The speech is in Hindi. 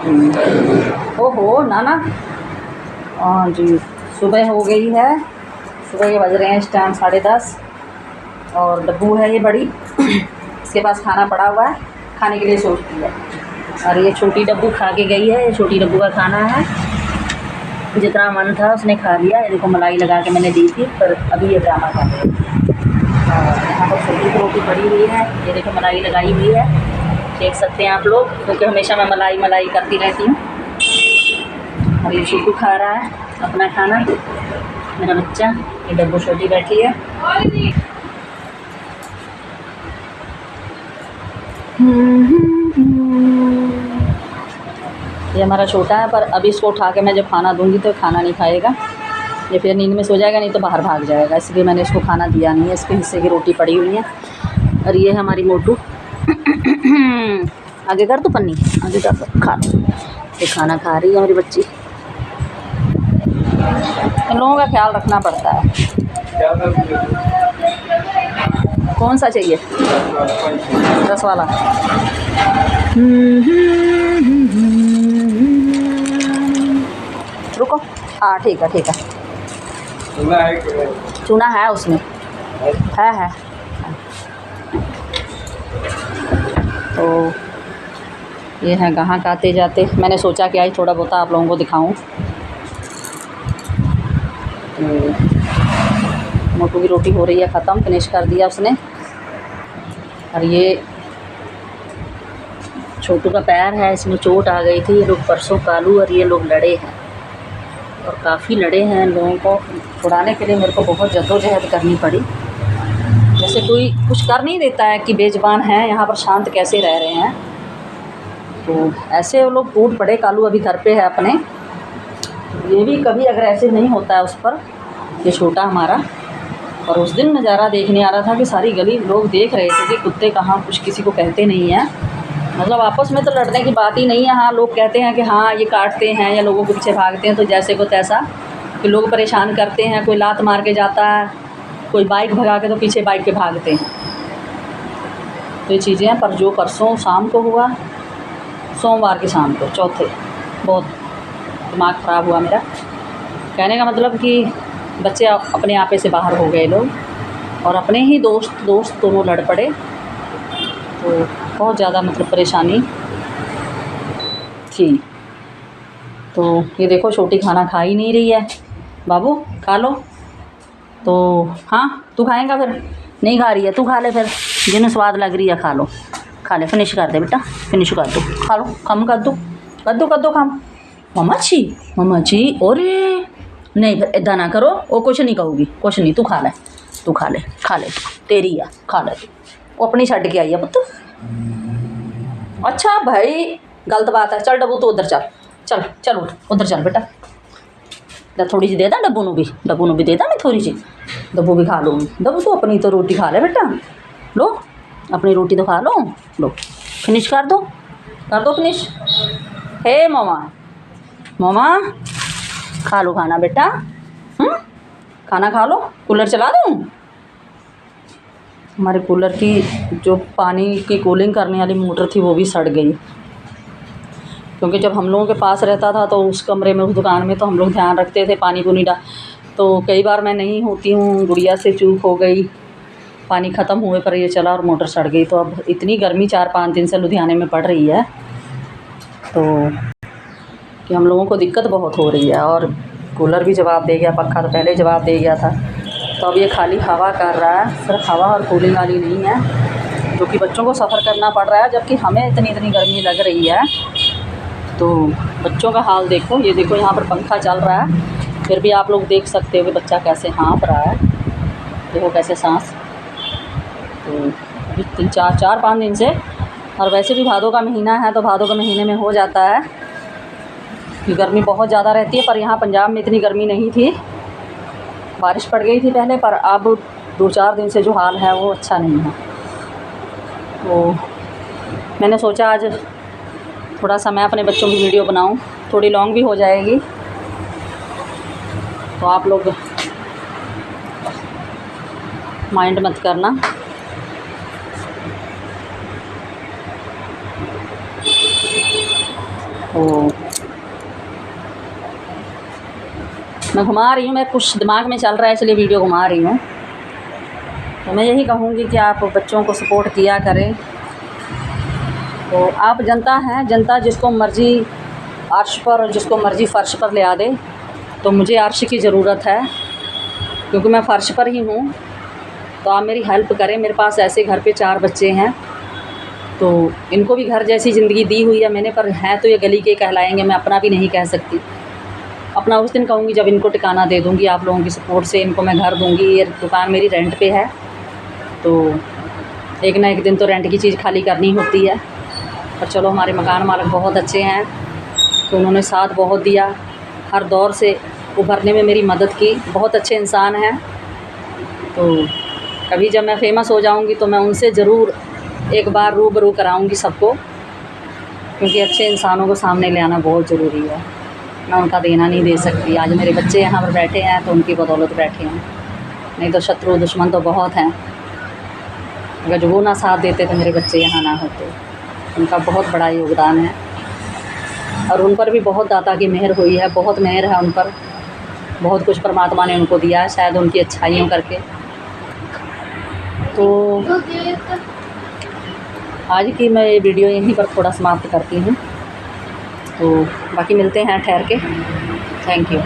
ओहो नाना। हाँ जी, सुबह हो गई है। सुबह के बज रहे हैं इस टाइम 10:30 और डब्बू है ये बड़ी इसके पास खाना पड़ा हुआ है, खाने के लिए सोचती है। और ये छोटी डब्बू खा के गई है, ये छोटी डब्बू का खाना है। जितना मन था उसने खा लिया। ये देखो मलाई लगा के मैंने दी थी, पर अभी ये ड्रामा कर रही है। और यहाँ पर छोटी की रोटी पड़ी हुई है, ये देखो मलाई लगाई हुई है, देख सकते हैं आप लोग, क्योंकि हमेशा मैं मलाई मलाई करती रहती हूँ। और ये छोटू खा रहा है अपना खाना, मेरा बच्चा। ये डब्बू छोटी बैठी है। ये हमारा छोटा है, पर अभी इसको उठा के मैं जब खाना दूंगी तो खाना नहीं खाएगा, ये फिर नींद में सो जाएगा, नहीं तो बाहर भाग जाएगा। इसलिए मैंने इसको खाना दिया नहीं है। इसके हिस्से की रोटी पड़ी हुई है। और ये है हमारी मोटू आगे कर तो पन्नी, आगे कर तो खा लो। ये खाना खा रही है हमारी बच्ची। इन लोगों का ख्याल रखना पड़ता है। कौन सा चाहिए? 10 वाला। रुको, हाँ ठीक है ठीक है। चूना है उसमें, है। तो ये है ग्राहक आते जाते। मैंने सोचा कि आज थोड़ा बहुत आप लोगों को दिखाऊं। मोटू की रोटी हो रही है ख़त्म, फिनिश कर दिया उसने। और ये छोटू का पैर है, इसमें चोट आ गई थी। ये लोग परसों कालू और ये लोग लड़े हैं, और काफ़ी लड़े हैं। इन लोगों को छुड़ाने के लिए मेरे को बहुत जद्दोजहद करनी पड़ी। जैसे कोई कुछ कर नहीं देता है कि बेज़ुबान हैं, यहाँ पर शांत कैसे रह रहे हैं। तो ऐसे वो लोग टूट पड़े। कालू अभी घर पे है अपने। ये भी कभी अगर ऐसे नहीं होता है उस पर, ये छोटा हमारा। और उस दिन नज़ारा देखने आ रहा था कि सारी गली लोग देख रहे थे कि कुत्ते कहाँ कुछ किसी को कहते नहीं हैं। मतलब आपस में तो लड़ने की बात ही नहीं है। हाँ, लोग कहते हैं कि हाँ ये काटते हैं या लोगों के पीछे भागते हैं, तो जैसे को तैसा कि लोग परेशान करते हैं। कोई लात मार के जाता है, कोई बाइक भगा के तो पीछे बाइक के भागते हैं। तो ये चीज़ें हैं। पर जो परसों शाम को हुआ, सोमवार की शाम को, चौथे, बहुत दिमाग ख़राब हुआ मेरा। कहने का मतलब कि बच्चे अपने आपे से बाहर हो गए लोग, और अपने ही दोस्त दोनों लड़ पड़े। तो बहुत ज़्यादा मतलब परेशानी थी। तो ये देखो छोटी खाना खा ही नहीं रही है। बाबू खा लो। तो हाँ तू खाएगा फिर? नहीं खा रही है, तू खा ले फिर, जिन्हें स्वाद लग रही है खा लो। खा ले, फिनिश कर दे बेटा, फिनिश कर दो, खा लो, कम कर दो कम। मम्मा जी अरे नहीं फिर इदा ना करो। वो कुछ नहीं कहूँगी, कुछ नहीं, तू खा ले तेरी है, खा ले तू। वो अपनी छड़ के आई है पुत्त। अच्छा भाई गलत बात है। चल डब्बू तू उधर चल उठ, उधर चल बेटा। थोड़ी सी दे दा डब्बू भी दे दा मैं थोड़ी सी। डब्बू भी खा लो। डब्बू तो अपनी तो रोटी खा ले बेटा, लो अपनी रोटी तो खा लो, फिनिश कर दो फिनिश। हे मामा खा लो खाना बेटा। खाना खा लो। कूलर चला दूँ? हमारे कूलर की जो पानी की कूलिंग करने वाली मोटर थी वो भी सड़ गई, क्योंकि जब हम लोगों के पास रहता था तो उस कमरे में, उस दुकान में तो हम लोग ध्यान रखते थे पानी पुनी डाल। तो कई बार मैं नहीं होती हूँ, गुड़िया से चूक हो गई, पानी ख़त्म हुए पर ये चला और मोटर सड़ गई। तो अब इतनी गर्मी 4-5 दिन से लुधियाने में पड़ रही है, तो कि हम लोगों को दिक्कत बहुत हो रही है। और कूलर भी जवाब दे गया, पक्खा तो पहले जवाब दे गया था। तो अब ये खाली हवा कर रहा है, सिर्फ हवा और कूलिंग वाली नहीं है, जो कि बच्चों को सफ़र करना पड़ रहा है, जबकि हमें इतनी गर्मी लग रही है। तो बच्चों का हाल देखो। ये देखो यहाँ पर पंखा चल रहा है, फिर भी आप लोग देख सकते हो कि बच्चा कैसे हाँफ रहा है। देखो कैसे सांस। तो अभी 4-5 दिन से, और वैसे भी भादों का महीना है, तो भादों के महीने में हो जाता है कि गर्मी बहुत ज़्यादा रहती है। पर यहाँ पंजाब में इतनी गर्मी नहीं थी, बारिश पड़ गई थी पहले, पर अब 2-4 दिन से जो हाल है वो अच्छा नहीं है। तो मैंने सोचा आज थोड़ा सा मैं अपने बच्चों की वीडियो बनाऊं, थोड़ी लॉन्ग भी हो जाएगी, तो आप लोग माइंड मत करना। तो मैं घुमा रही हूँ, मैं कुछ दिमाग में चल रहा है इसलिए वीडियो घुमा रही हूँ। तो मैं यही कहूँगी कि आप बच्चों को सपोर्ट किया करें। तो आप जनता हैं, जनता जिसको मर्ज़ी अर्श पर और जिसको मर्ज़ी फ़र्श पर ले आ दे। तो मुझे अर्श की ज़रूरत है क्योंकि मैं फ़र्श पर ही हूँ। तो आप मेरी हेल्प करें। मेरे पास ऐसे घर पे 4 बच्चे हैं, तो इनको भी घर जैसी ज़िंदगी दी हुई है मैंने, पर हैं तो ये गली के कहलाएंगे, मैं अपना भी नहीं कह सकती। अपना उस दिन कहूँगी जब इनको ठिकाना दे दूँगी। आप लोगों की सपोर्ट से इनको मैं घर दूँगी। ये दुकान मेरी रेंट पे है, तो एक ना एक दिन तो रेंट की चीज़ खाली करनी होती है। पर चलो हमारे मकान मालिक बहुत अच्छे हैं, तो उन्होंने साथ बहुत दिया, हर दौर से उभरने में मेरी मदद की। बहुत अच्छे इंसान हैं। तो कभी जब मैं फ़ेमस हो जाऊँगी तो मैं उनसे ज़रूर एक बार रूबरू कराऊँगी सबको, क्योंकि अच्छे इंसानों को सामने ले आना बहुत ज़रूरी है। मैं उनका देना नहीं दे सकती। आज मेरे बच्चे यहाँ पर बैठे हैं तो उनकी बदौलत बैठे हैं, नहीं तो शत्रु दुश्मन तो बहुत हैं। अगर जो वो ना साथ देते तो मेरे बच्चे यहाँ ना होते। उनका बहुत बड़ा योगदान है और उन पर भी बहुत दाता की मेहर हुई है, बहुत मेहर है उन पर। बहुत कुछ परमात्मा ने उनको दिया है, शायद उनकी अच्छाइयों करके। तो आज की मैं ये वीडियो यहीं पर थोड़ा समाप्त करती हूँ। तो बाकी मिलते हैं ठहर के। Thank you.